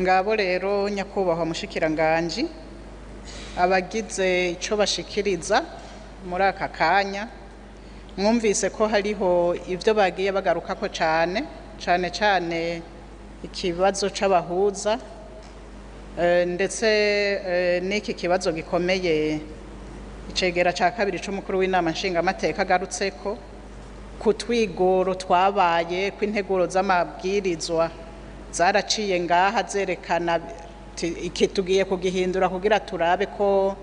ngabo rero nyakubahwa mushikiranganji abagize ico bashikiriza muri aka kanya mwumvise ko hariho ivyo bagiye bagarukako cane ikibazo c'abahuza ndetse n'iki kibazo gikomeye icegera ca kabiri c'umukuru w'inama nshingamateka agarutseko ku twigoro twabaye kw'integuro z'amabwirizwa zaraciye ngaha zerekana iki tugiye kugihindura kugira turabe ko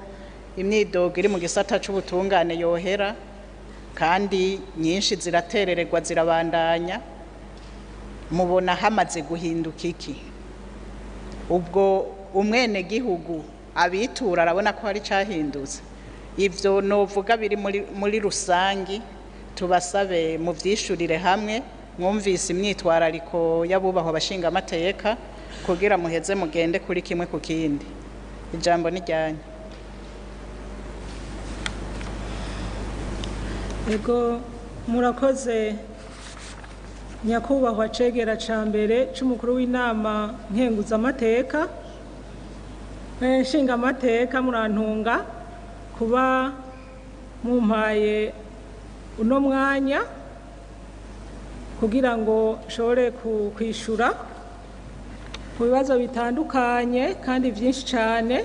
imyidogo iri mu gisata c'ubutungane yohera kandi nyinshi ziraterererwa zirabandanya mubona hamaze guhinduka iki ubwo umwene gihugu abitura arabona ko hari cyahindutse ivyo novuga biri muri rusangi tubasabe mu vyishurire hamwe mwumvise imyitwarariko y'abubahwa abashinga amateka kugira muheze mugende kuri kimwe ku kindi ijambo ni ryanyu. Ego murakoze nyakubahwa cegera ca mbere c'umukuru w'inama nkenguzamateka nshinga amateka murantunga kuba mumpaye uno mwanya kugira ngo nshobore kwishura ku bibazo bitandukanye kandi byinshi cyane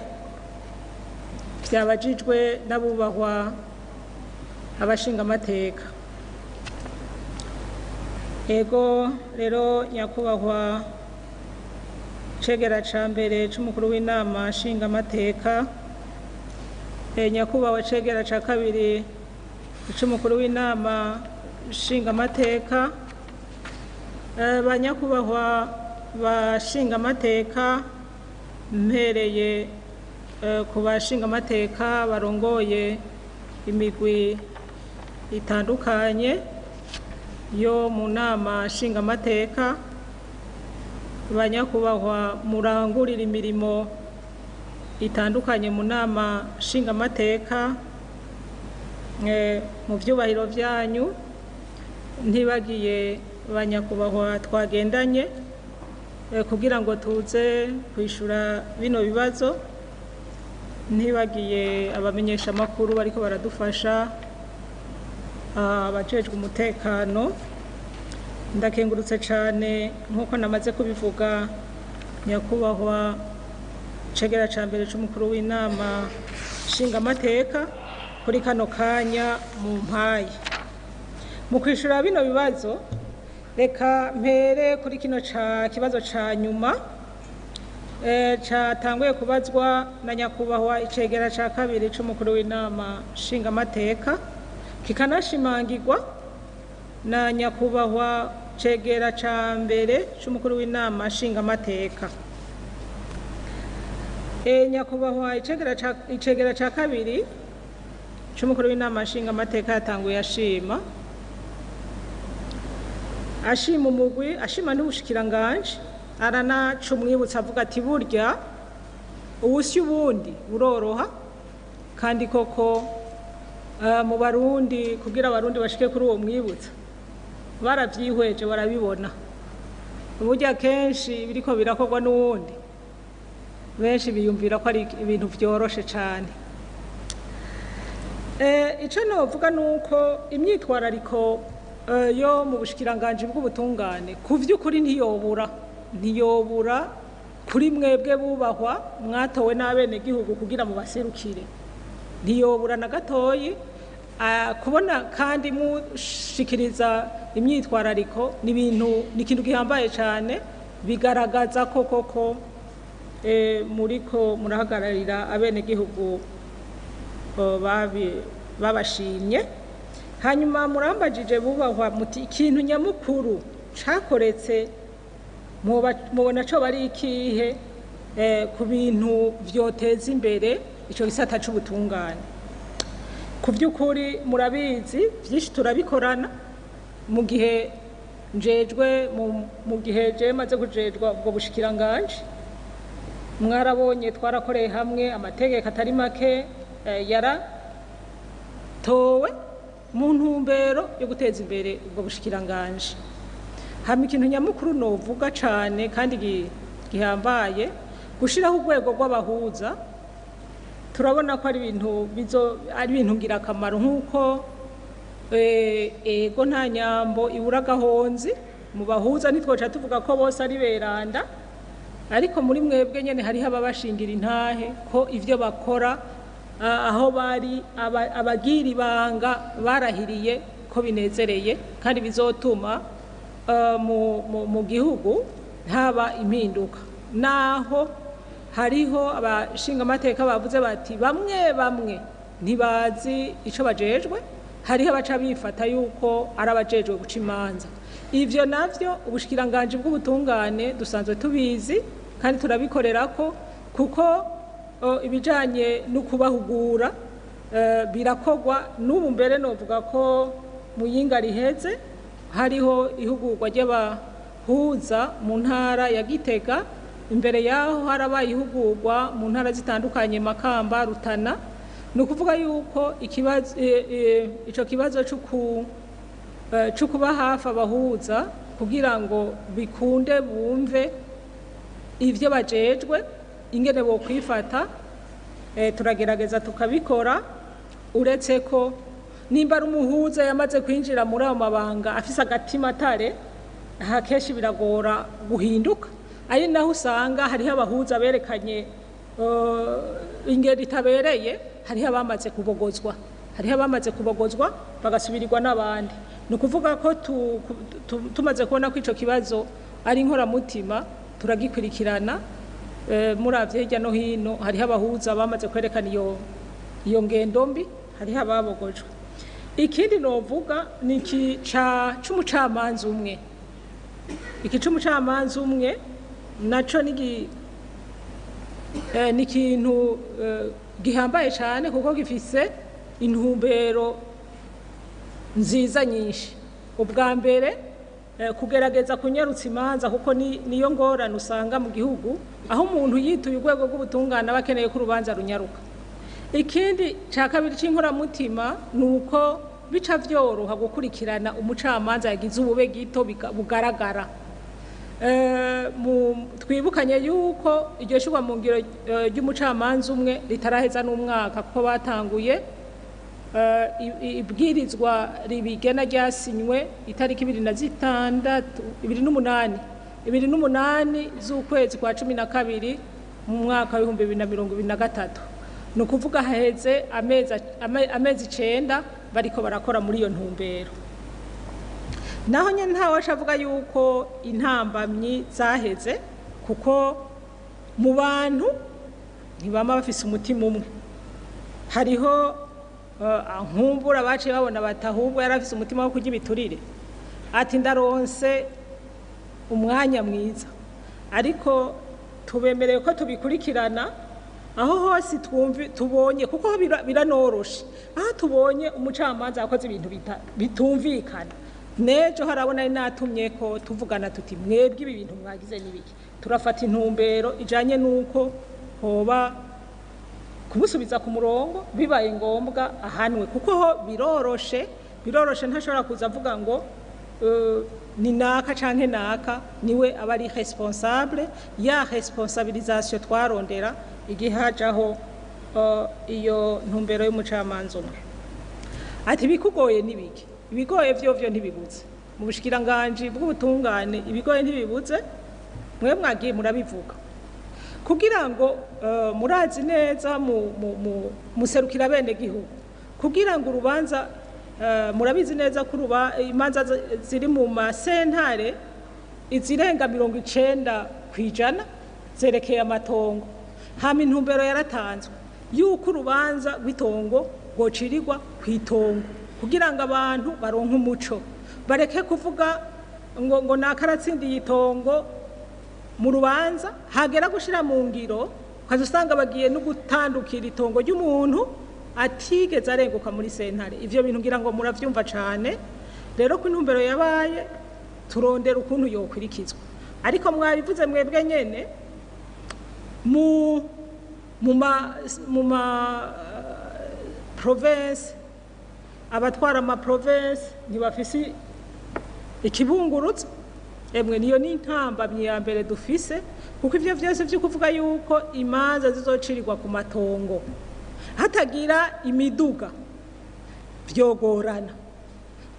byabajijwe n'abubahwa abashinga amateka. Ego rero nyakubahwa cegera ca mbere c'umukuru w'inama nshinga amateka nyakubahwa cegera ca kabiri c'umukuru w'inama nshinga amateka banyakubahwa bashinga amateka mpereye ku bashinga amateka barongoye imigwi itandukanye yo mu nama nshinga amateka banyakubahwa murangurira imirimo itandukanye mu nama nshinga amateka mu vyubahiro vyanyu ntibagiye banyakubahwa twagendanye kugira ngo tuze kwishura bino bibazo ntibagiye abamenyesha makuru bariko baradufasha abajejwe umutekano ndakengurutse cyane nkuko namaze kubivuga nyakubahwa cegera ca mbere c'umukuru w'inama nshinga amateka kuri kano kanya mu mpaye mu kwishura bino bibazo reka mpere kuri kino kibazo ca nyuma catanguye kubazwa na nyakubahwa icegera ca kabiri c'umukuru w'inama nshinga amateka kikanashimangirwa na nyakubahwa cegera ca mbere c'umukuru w'inama nshinga amateka. Nyakubahwa icegera ca kabiri c'umukuru w'inama nshinga amateka yatanguye ashima umugwi ashima n'ubushikiranganje aranaca umwibutsa avuga ati burya ubusya ubundi buroroha kandi koko mu barundi kugira abarundi bashike kuri uwo mwibutsa baravyihweje barabibona burya kenshi biriko birakorwa n'uwundi benshi biyumvira ko ari ibintu vyoroshe cane. Ico novuga nuko imyitwarariko yo mu bushikiranganje bw'ubutungane ku vy'ukuri ntiyobura kuri mwebwe bubahwa mwatowe n'abenegihugu kugira mu baserukire ntiyobura na gatoyi kubona kandi mushikiriza imyitwarariko ni ikintu gihambaye cyane bigaragaza ko koko muriko murahagararira abenegihugu babashimye. Hanyuma murambajije bubahwa muti ikintu nyamukuru cakoretse mubona co bari ikihe ku bintu vyoteza imbere ico gisata c'ubutungane. Ku vy'ukuri murabizi vyinshi turabikorana mu gihe je maze kujejwa ubwo bushikiranganje mwarabonye twarakoreye hamwe amategeko atari make yaratowe mu ntumbero yo guteza imbere ubwo bushikiranganje. Hama ikintu nyamukuru novuga cane kandi gihambaye gushiraho urwego rw'abahuza. Turabona ko ari ibintu ngirakamaro nk'uko ego nta nyambo ibura gahonzi mu bahuza, ntitwoca tuvuga ko bose ari beranda, ariko muri mwebwe nyene hariho ababashingira intahe ko ivyo bakora aho bari abagira ibanga barahiriye ko binezereye kandi bizotuma mu gihugu haba impinduka. Naho hariho abashinga amateka bavuze bati bamwe ntibazi ico bajejwe, hariho abaca bifata yuko ari abajejwe guca imanza. Ivyo navyo ubushikiranganje bw'ubutungane dusanzwe tubizi kandi turabikorerako, kuko ibijanye no kubahugura birakogwa. N'ubu mbere novuga ko mu yinga riheze hariho ihugurwa ry'abahuza mu ntara ya Gitega, imbere yaho harabaye ihugurwa mu ntara zitandukanye Makamba, Rutana. Ni ukuvuga yuko ico kibazo cyo kuba hafi abahuza kugira ngo bikunde bumve ivyo bajejwe ingene bo kwifata, turagerageza tukabikora. Uretse ko nimba ari umuhuza yamaze kwinjira muri ayo mabanga afise agatima atare, hakeshi biragora guhinduka. Ari naho usanga hariho abahuza berekanye ingeri itabereye, hariho abamaze kubogozwa bagasubirirwa n'abandi. Ni ukuvuga ko tumaze kubona ko ico kibazo ari inkoramutima, turagikurikirana. Muravye hirya no hino hariho abahuza bamaze kwerekana iyo ngendo mbi, hariho ababogojwe. Ikindi novuga ni iki c'umucamanza umwe. Iki c'umucamanza umwe naco ni ikintu gihambaye cyane, kuko gifise intumbero nziza nyinshi. Ubwa mbere kugerageza kunyarutsa imanza, kuko niyo ngorane usanga mu gihugu, aho umuntu yituye urwego rw'ubutungane aba akeneye ko urubanza runyaruka. Ikindi cya kabiri c'inkoramutima ni uko bica vyoroha gukurikirana umucamanza yagize ubube gito bugaragara. Twibukanye yuko iryo shirwa mu ngiro ry'umucamanza umwe ritaraheza n'umwaka, kuko batanguye ibwirizwa ribigena ryasinywe itariki 2008 z'ukwezi kwa 12 mu mwaka wa 2023. Ni ukuvuga haheze amezi 9 bariko barakora muri iyo ntumbero. Naho nyene ntawe ashavuga yuko intambamyi zaheze, kuko mu bantu ntibama bafise umutima umwe. Hariho nkumbura baciye babona batahubwo yarafise umutima wo kurya ibiturire, ati ndaronse umwanya mwiza. Ariko tubemereye ko tubikurikirana aho hose tubonye, kuko biranoroshe. Aho tubonye umucamanza yakoze ibintu bitumvikana, nejo harabona ari natumye ko tuvugana tuti mwebwe ibi bintu mwagize n'ibiki, turafata intumbero ijanye nuko hoba kumusubiza ku murongo, bibaye ngombwa ahanwe. Kuko ho biroroshe ntashobora kuza avuga ngo ni naka canke naka niwe aba ari responsable. Ya responsabilisation twarondera igihe hajaho iyo ntumbero y'umucamanza umwe. Ati bikugoye nibiki? Ibigoye vyovyo ntibibuze. Mu bushikiranganje bw'ubutungane ibigoye ntibibuze, mwe mwagiye murabivuga. Kugira ngo murazi neza muserukira bene gihugu, kugira ngo urubanza murabizi neza ko imanza ziri mu masentare izirenga 90% zerekeye amatongo. Hama intumbero yaratanzwe yuko urubanza rw'itongo rwocirirwa kw'itongo, kugira ngo abantu baronke umuco, bareke kuvuga ngo nakaratsindiye itongo mu rubanza, hagera gushira mu ngiro ukazusanga bagiye no gutandukira itongo ry'umuntu atigeze arenguka muri sentare. Ivyo bintu ngira ngo muravyumva cane. Rero ko intumbero yabaye turondera ukuntu yokwirikizwa. Ariko mwabivuze mwebwe nyene mu province, abatwara ama province ntibafise ikibungurutse. Emwe niyo n'intambamye ya mbere dufise, kuko ivyo vyose vyo kuvuga yuko imanza zizocirirwa ku matongo hatagira imiduga vyogorana.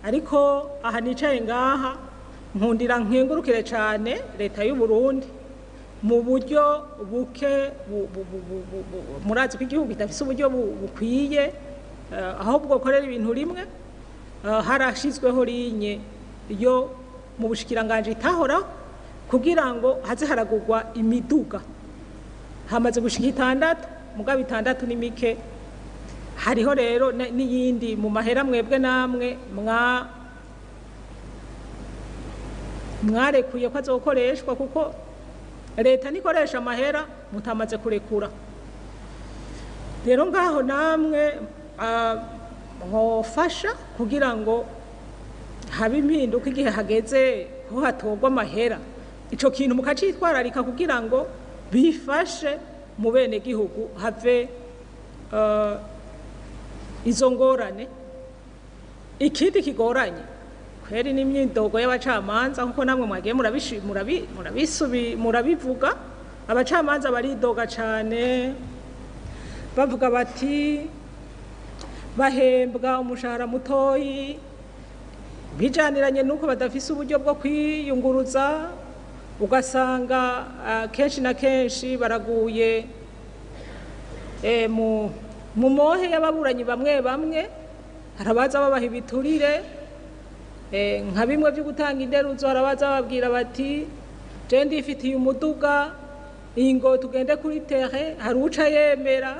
Ariko aha nicaye ngaha nkundira nkengurukire cane leta y'u Burundi mu buryo buke murazi ko igihugu kitafise uburyo bukwiye ahubwo korera ibintu rimwe harashizweho linye yo mu bushikiranganje itahora kugira ngo haze haragurwa imiduga hamaze gushika 6 mugabo 6 ni mike. Hariho rero n'iyindi mu mahera mwebwe namwe mwarekuye ko azokoreshwa kuko leta nikoresha amahera mutamaze kurekura. Rero ngaho namwe mwofasha kugira ngo habe impinduka igihe hageze ko hatogwa amahera, ico kintu mukacitwararika kugira ngo bifashe mu bene gihugu have izo ngorane. Ikindi kigoranye kweri n'imyidogo y'abacamanza nkuko namwe mwagiye murabivuga. Abacamanza baridoga cane bavuga bati bahembwa umushahara mutoyi bijaniranye nuko badafise uburyo bwo kwiyunguruza, ugasanga kenshi na kenshi baraguye mu mohe y'ababuranyi bamwe harabaza babaha ibiturire nka bimwe byo gutanga inderuzo. Harabaza bababwira bati je ndifitiye umuduga ingo tugende kuri terre, hari uca yemera.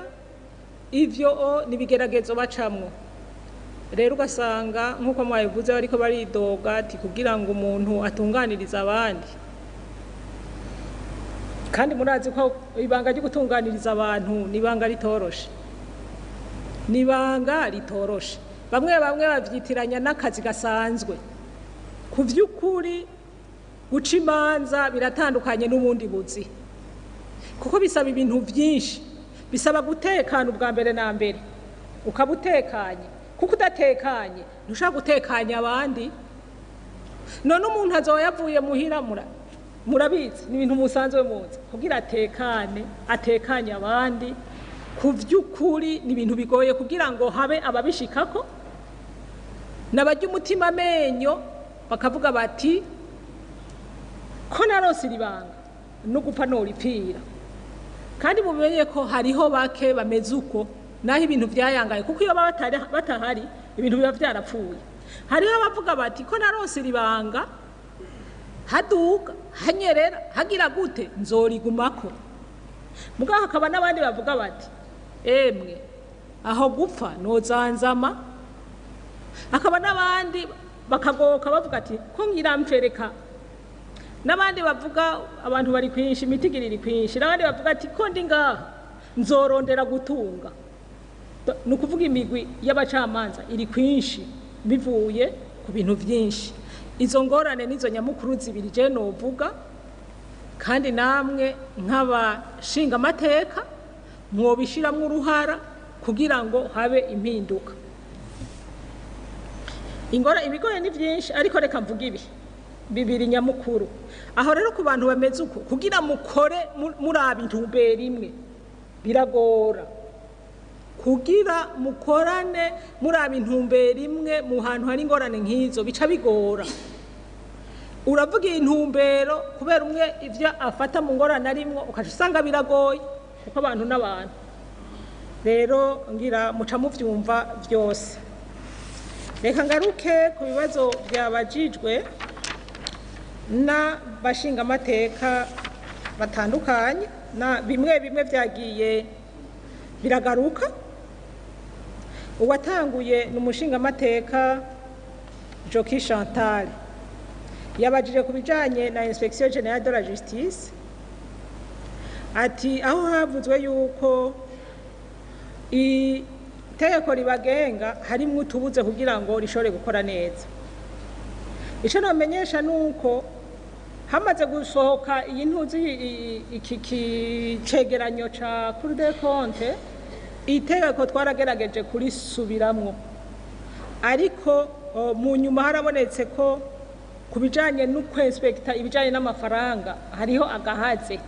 Ivyo nibigeragezo bacamwo. Rero ugasanga nkuko mwabivuze bariko baridoga ati kugira ngo umuntu atunganiriza abandi, kandi murazi ko ibanga ryo gutunganiriza abantu nibanga ritoroshe, bamwe bavyitiranya n'akazi gasanzwe. Ku vy'ukuri guca imanza biratandukanye n'ubundi buzi kuko bisaba ibintu vyinshi. Bisaba gutekana ubwa mbere na mbere, ukabutekanye kuko udatekanye ntushaka gutekanya abandi. None umuntu azoba yavuye muhira murabizi ni ibintu musanzwe muzi kugira atekanye abandi. Ku vy'ukuri ni ibintu bigoye kugira ngo habe ababishikako n'abarya umutima amenyo bakavuga bati ko narose iribanga no gupfa noripfira. Kandi mumenye ko hariho bake bameze uko naho ibintu vyayangaye kuko iyo batahari ibintu biba vyarapfuye. Hariho abavuga bati ko narose iribanga haduka hanyerera hagira gute nzorigumako. Mugabo hakaba n'abandi bavuga bati emwe aho gupfa nozanzama. Akaba n'abandi bakagoka bavuga ati ko ngiramfereka. N'abandi bavuga abantu bari kwinshi imitigiriri kwinshi. N'abandi bavuga ati ko ndi ngaha nzorondera gutunga. Nukuvuga imigwi y'abacamanza iri kwinshi bivuye ku bintu vyinshi. Izo ngorane nizo nyamukuru zibiri je novuga, kandi namwe nk'abashinga amateka mwobishiramwo uruhara kugira ngo habe impinduka. Ibigoye ni vyinshi ariko reka mvuga bibiri nyamukuru. Aho rero ku bantu bameze uko kugira mukore muraba intumbero imwe biragora. Kugira mukorane muraba intumbero imwe mu hantu hari ingorane nk'izo bica bigora. Uravuga intumbero kubera umwe ivyo afata mu ngorane arimwo ukaje usanga biragoye kuko abantu n'abantu. Rero ngira muca muvyumva vyose. Reka ngaruke ku bibazo byabajijwe na bashinga amateka batandukanye na bimwe vyagiye biragaruka. Uwatanguye n'umushinga amateka Joki Chantal yabajije kubijanye na Inspection Générale de la Justice ati aho havuzwe yuko itegeko ribagenga harimwo utubuze kugira ngo rishobore gukora neza. Ico nomenyesha nuko hamaze gusohoka iyi ntuzi iki kicegeranyo ca Cour des Comptes, itegeko twaragerageje kurisubiramwo, ariko mu nyuma harabonetse ko kubijanye no kwinspecta ibijanye n'amafaranga hariho agahaze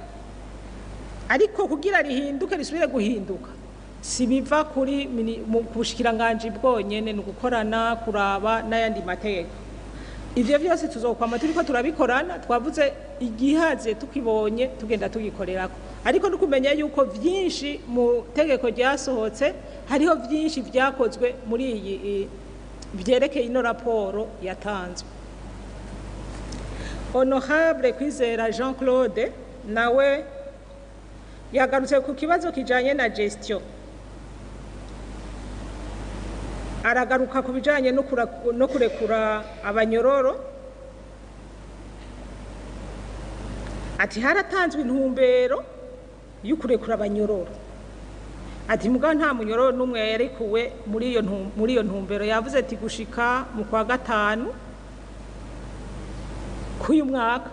ariko kugira rihinduke risubire guhinduka si biva kuri kubushikiranganje bwonyene no gukorana kuraba n'ayandi mategeko. Ivyo vyose tuzokwama turiko turabikorana, twavuze igihaze tukibonye tugenda tugikorerako, ariko nukumenya yuko vyinshi mu tegeko ryasohotse hariho vyinshi vyakozwe muri iyi vyerekeye ino raporo yatanzwe. Honorable Kwizera Jean Claude nawe yagarutse ku kibazo kijanye na gestion, aragaruka ku bijanye no kurekura abanyororo, ati haratanzwe intumbero yo kurekura abanyororo, ati muga nta munyororo n'umwe yarekuwe muri iyo ntumbero. Yavuze ati gushika mu kwa gatanu k'uyu mwaka,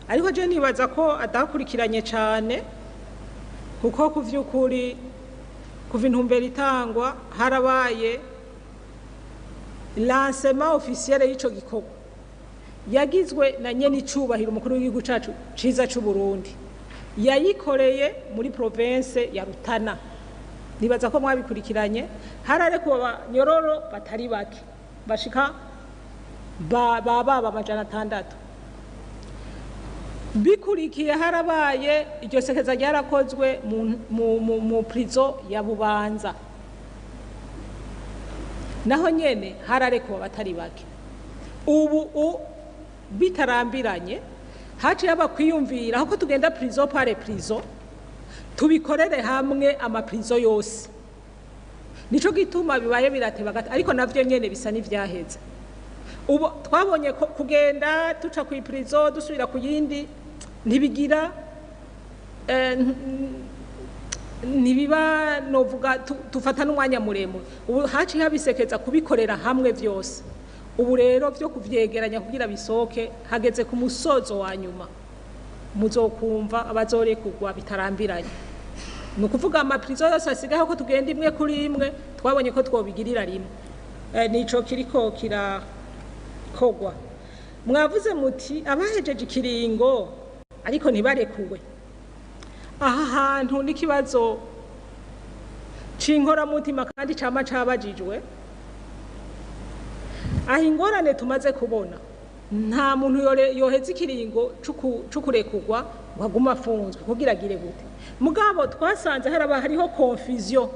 ariko je nibaza ko adakurikiranye cyane, kuko ku vy'ukuri kuva intumbero itangwa harabaye lancement officiel y'ico gikorwa yagizwe na nyene icubahiro umukuru w'igihugu cacu ciza c'u Burundi, yayikoreye muri province ya Rutana. Nibaza ko mwabikurikiranye, hararekuwe abanyororo batari bake bashika baba 600. Bikurikiye harabaye iryo sekeza ryarakozwe mu prison ya Bubanza, naho nyene hararekuwe batari bake. Ubu bitarambiranye haciye abakwiyumvira aho ko tugenda prison pare prison tubikorere hamwe amaprison yose, nico gituma bibaye birateba, ariko navyo nyene bisa n'ivyaheze. Ubu twabonye ko kugenda tuca ku prison dusubira ku yindi ntibigira nibiba novuga tufata n'umwanya muremure. Ubu haciye habisekeza kubikorera hamwe vyose. Ubu rero vyo kuvyegeranya kugira bisoke hageze ku musozo wa nyuma, muzokumva abazorekurwa bitarambiranye. Nukuvuga amaprison yose asigaho ko tugenda imwe kuri imwe, twabonye ko twobigirira rimwe. Nico kiriko kirakogwa. Mwavuze muti abahejeje ikiringo ariko ntibarekuwe. Aha hantu n'ikibazo cinkora mutima kandi cama cabajijwe. Aha ingorane tumaze kubona, nta muntu yoheza ikiringo cukurekurwa waguma afunzwe kugira agire gute. Mugabo twasanze hariho confusion,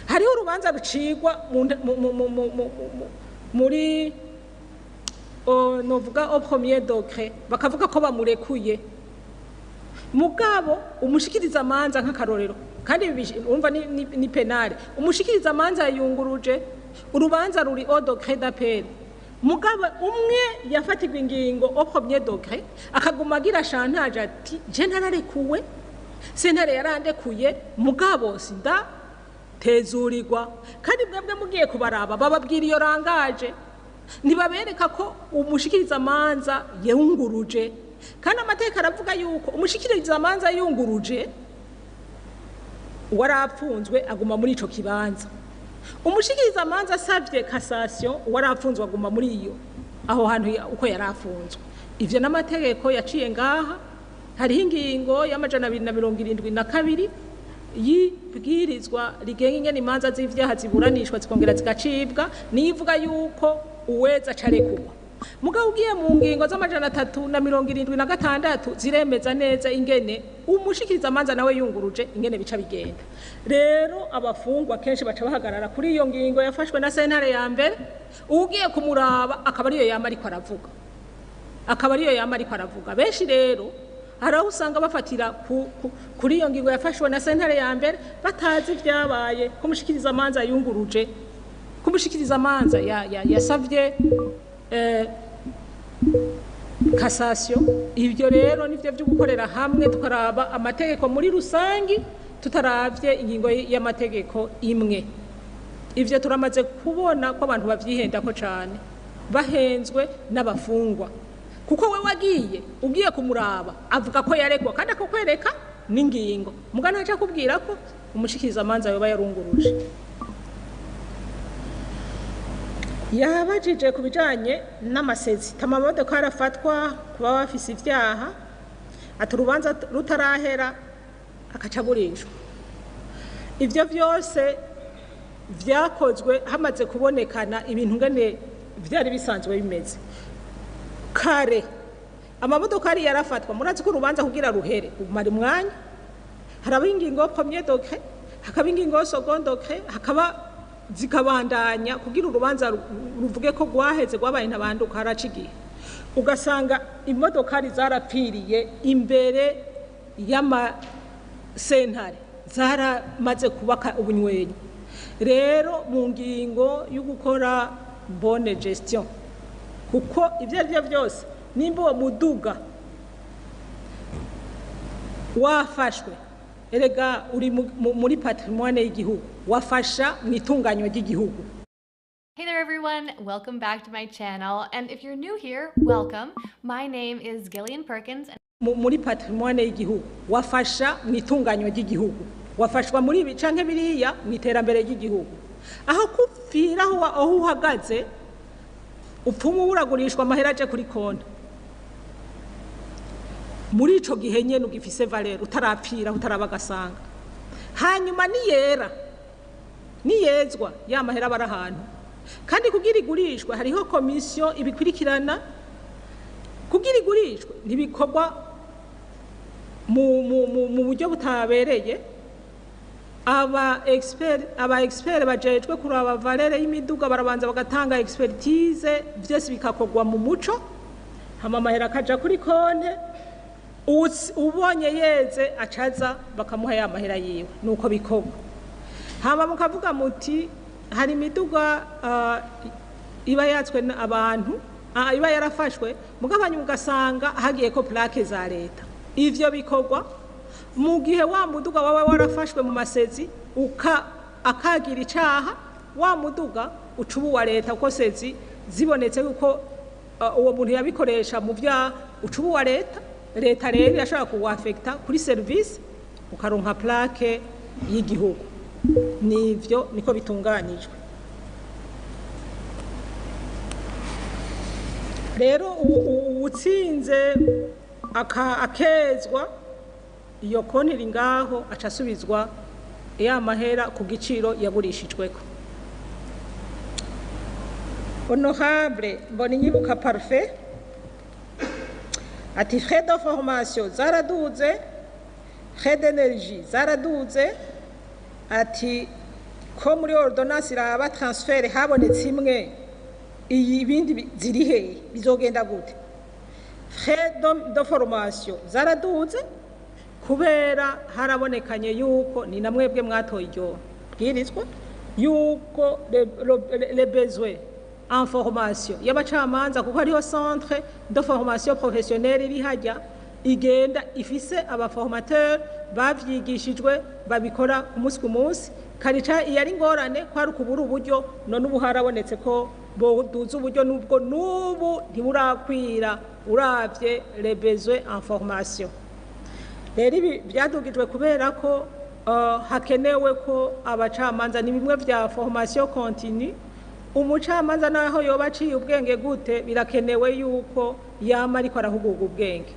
hariho urubanza rucigwa muri novuga au premier degré, bakavuga ko bamurekuye. Mugabo umushikiriza manza nk'akarorero, kandi umva ni penale, umushikiriza manza yunguruje urubanza ruri au degré d'appel. Mugabo umwe yafatirwa ingingo au premier degré akaguma agira chantage ati je ntararekuwe, sentare yarandekuye, mugabo sinda tezurirwa. Kandi mwebwe mugiye kubaraba bababwira iyo rangaje, ntibabereka ko umushikiriza manza yunguruje. Kandi amateka aravuga yuko umushikiriza manza yunguruje warapfunzwe aguma muri ico kibanza. Umushikiriza manza asavye cassation warapfunzwe aguma muri iyo aho hantu uko yarafunzwe. Ivyo n'amategeko yaciye ngaha. Hariho ingingo ya272 yibwirizwa rigenga ingene imanza z'ivyaha ziburanishwa zikongera zigacibwa, nivuga yuko uweza carekurwa. Mugabo ugiye mu ngingo za376 ziremeza neza ingene umushikiriza amanza nawe yunguruje ingene bica bigenda. Rero abafungwa kenshi baca bahagarara kuri iyo ngingo yafashwe na sentare ya mbere, ugiye kumuraba akaba ariyo yama ariko aravuga. Benshi rero haraho usanga bafatira kuri iyo ngingo yafashwe na sentare ya mbere batazi vyabaye ko umushikiriza amanza yunguruje, ko umushikiriza amanza yasavye cassation. Ibyo rero nivyo byo gukorera hamwe tukaraba amategeko muri rusangi, tutaravye ingingo y'amategeko imwe. Ivyo turamaze kubona ko abantu bavyihenda ko cyane, bahenzwe n'abafungwa. Kuko we ugiye kumuraba avuga ko yarekwa, kandi akokwereka n'ingingo, muga ntaca kubwira ko umushikiriza amanza yoba yarunguruje. Yabajije kubijanye n'amasezi, amamodoka arafatwa kuba bafise ivyaha, ati urubanza rutarahera akacagurishwa. Ivyo vyose vyakozwe hamaze kubonekana ibintu ngene vyari bisanzwe bimeze. Kare amamodoka ari yarafatwa, murazi ko urubanza kugira ruhere umara umwanya, haraba ingingo premier degré, hakaba ingingo second degré, hakaba zikabandanya kugira urubanza ruvuge ko gwaheze gwabaye ntabanduka haraca igihe. Ugasanga imodokari zarapfiriye imbere y'amasentare, zaramaze kubaka ubunywenyi. Rero mu ngingo yo gukora bonne gestion, kuko ivyo arivyo byose nimba uwo muduga wafashwe, erega uri muri patrimoine y'igihugu, wafasha mu itunganywa ry'igihugu. Hey there everyone, welcome back to my channel, and if you're new here, welcome. My name is Gillian Perkins. Muri patrimoine y'igihugu, wafasha mu itunganywa ry'igihugu, wafashwa muri ibi canke biriya mu iterambere ry'igihugu. Aho kupfira aho uhagaze upfumu uragurishwa amahera aje kuri konti, muri ico gihe nyene ugifise valeur, utarapfira utarabagasanga. Hanyuma niyezwa ya mahera barahantu, kandi kugira igurishwe hariho komisiyo ibikurikirana. Kugira igurishwe ntibikorwa mu buryo butabereye. Aba expert bajejwe kuraba valere y'imiduga barabanza bagatanga expertise, byose bikakorwa mu muco, hama amahera akaja kuri konte. Ubonye yeze acaza bakamuha ya mahera yiwe, nuko bikorwa. Hama mukavuga muti hari imiduga iba yatswe abantu, iba yarafashwe, mugabanya ugasanga hagiye ko plaque za leta. Ivyo bikorwa mu gihe wa muduga wawe warafashwe mu masezi akagira icaha, wa muduga ucubu wa leta, uko sezi zibonetse uko uwo muntu yabikoresha mu vya ucubu wa leta. Leta rero yashaka kuwafekta kuri service, ukaronka plaque y'igihugu. Nivyo niko bitunganijwe. Rero utsinze akezwa, iyo konti iri ngaho acasubizwa ya mahera ku giciro yagurishijweko. Honorable Mboninyibuka Parfait ati frais de formation zaraduze, frais d'énergie zaraduze, ati ko muri ordonnance iraba transfert habonetse imwe, ibindi ziri hehe, bizogenda gute? Frais de formation zaraduze kubera harabonekanye yuko ni namwebwe mwatoye iryo bwirizwa yuko les besoins en formation y'abacamanza, kuko hariho centre de formation professionnelle iri hajya igenda ifise abaformateur bavyigishijwe babikora umunsi ku munsi. Karica iyari ngorane kwari kubura uburyo, none ubu harabonetse ko boduza uburyo, nubwo nubu ntiburakwira uravye les besoins en formation. Rero ibi byadugijwe kubera ko hakenewe ko abacamanza ni bimwe vya formation continue. Umucamanza naho yoba aciye ubwenge gute, birakenewe yuko yama ariko arahuguga ubwenge,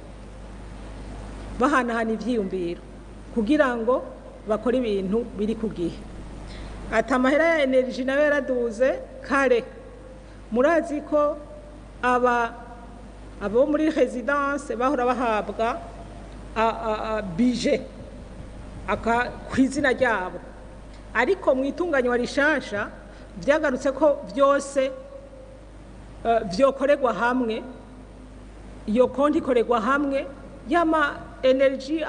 bahanahana ivyiyumviro kugira ngo bakore ibintu biri ku gihe. Ati amahera ya energy nayo yaraduze. Kare murazi ko abo muri residence bahora bahabwa budget kw'izina ryabo, ariko mu itunganywa rishasha vyagarutse ko vyose vyokorerwa hamwe. Iyo konti ikorerwa hamwe, yama energy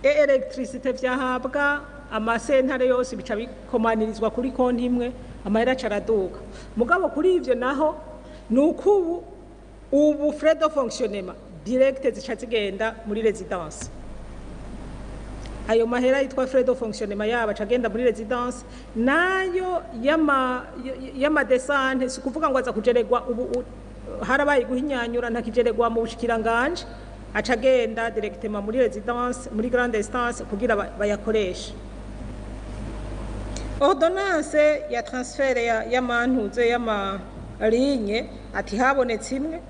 electricité vyahabwa amasentare yose bica bikomanirizwa kuri konti imwe, amahera caraduka. Mugabo kuri ivyo naho nuko ubu frais de fonctionnement direct zica zigenda muri residence. Ayo mahera yitwa frais de fonctionnement yaba cagenda muri residence, nayo yama desante si kuvuga ngo aza kujeregwa. Ubu harabaye guhinyanyura ntakijeregwa mu bushikiranganje, acagenda directement muri residence, muri grande instance kugira bayakoresha. Ordonnance ya transfert y'amantuze y'ama ligne ati habonetse imwe,